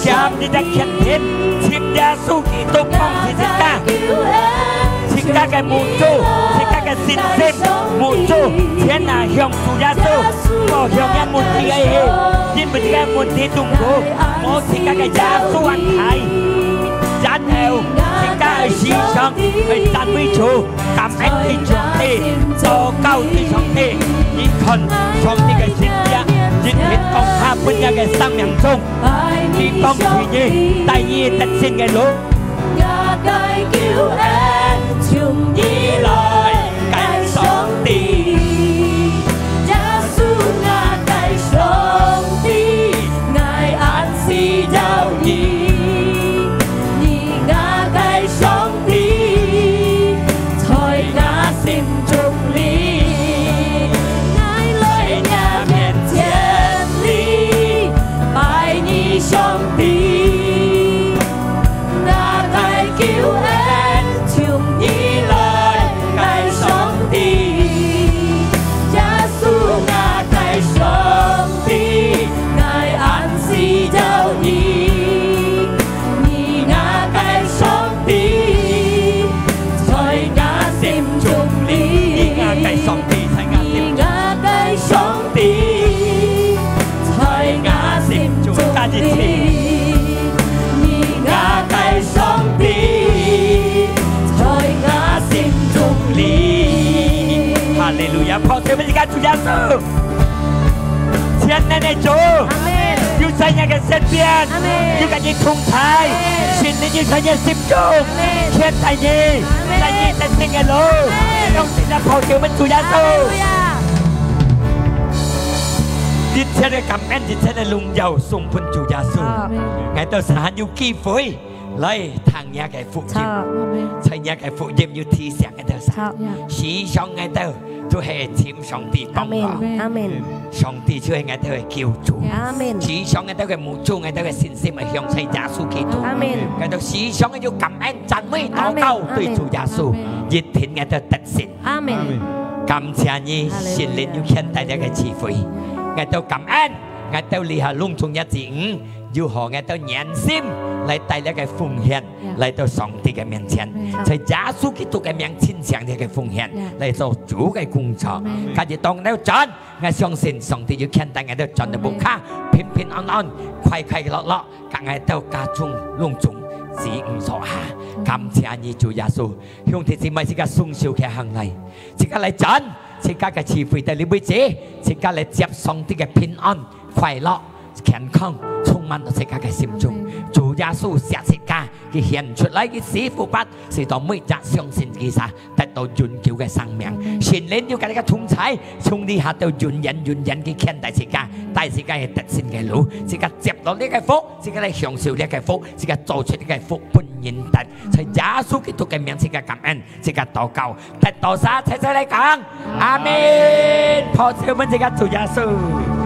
ยามที่จะเขียนเห็นชิคยาสูบกินตรงมองที่ชิคาชิคาแกมูจูชิคาแกสินเซมมูจูเทียนหน้าเฮียงสุยาสูก็เฮียงยังมุนที่ไอเฮยิ่งเป็นแกมุนที่ตุ้งโกโมชิคาแกยาสูอันไทยจันเอวชิคาไอชีช่องไอจันวิชูกำแอนที่ช่องที่โตเก้าที่ช่องที่ยิ่งคนช่องที่แกสินยายิ่งเห็นกองทัพเป็นยาแกสร้างอย่างทรงที่ต้องที่ยี่ไตยี่ตัดสินแกรู้Ngài cứu em chung ý lời cạnh sông tì Giê-xu ngài cạnh sông tì Ngài an si giao nhì Nhì ngài cạnh sông tì Thôi ngài xin chung lý Ngài lời nhà miền thiên lý Bài nhì sông tì cứu em chung ý lời cài sông tì Giê-xu ngài cài sông tì ngài an si giao nhì nhì ngài cài sông tì thôi ngài xem chung lý ngài cài sông tì thôi ngài cài sông tì thôi ngài xem chung lý ngài cài sông tì哈利路亞！靠住我哋嘅主耶穌，親愛的主，要在你嘅身邊，要跟你同在，全你要在你心中，親愛你，在你的聖嘅路，用你嘅靠住我哋主耶穌。ดิฉันได้กำแอนดิฉันได้ลุงเยาส่งพ้นจูยาสูไงตัวสารอยู่กี่ฝอยเลยทางยาแก่ฝูยิมใช่ยาแก่ฝูยิมอยู่ที่เสียงไงตัวสารสีช่องไงตัวทุกเหตุทีมสองตีป้องเราสองตีช่วยไงตัวเกี่ยวจูสีช่องไงตัวกับมูจูไงตัวกับสินสิมาเฮียงใช้ยาสูกิตูไงตัวสีช่องไงอยู่กำแอนจันไม่ต่อเก้าด้วยจูยาสูยึดถิ่นไงตัวตัดสินกำเชียนี้สินเล่นอยู่แค่แต่ได้กับชีฝอยไงตัวกำแอนไงตัวลีหาลุงชงยาจิงอยู่หอไงตัวเหยียนซิม嚟帶嚟嘅奉獻嚟到上帝嘅面前，在耶穌基督嘅名親上帝嘅奉獻嚟做主嘅工作。假如當你進，我相信上帝要看待我哋進嘅步卡，平平安安、快快樂樂，更係到家中隆重子午所下。感謝你主耶穌，兄弟姊妹，即刻送上嘅行禮，即刻嚟進，即刻嘅慈悲嘅禮杯子，即刻嚟接上帝嘅平安、快樂、健康。充滿到自家嘅心中。主耶穌十字架，佢顯出嚟嘅死復活，是到每隻相信佢啥得到永久嘅生命。神靈要佢哋嘅同在，從呢下到永遠嘅見大自家，大自家係得勝嘅路，自家接到呢個福，自家嚟享受呢個福，自家做出呢個福本然得。在耶穌基督嘅名，自家感恩，自家禱告，得到啥，齊齊嚟講，阿門。破照本自家做耶穌。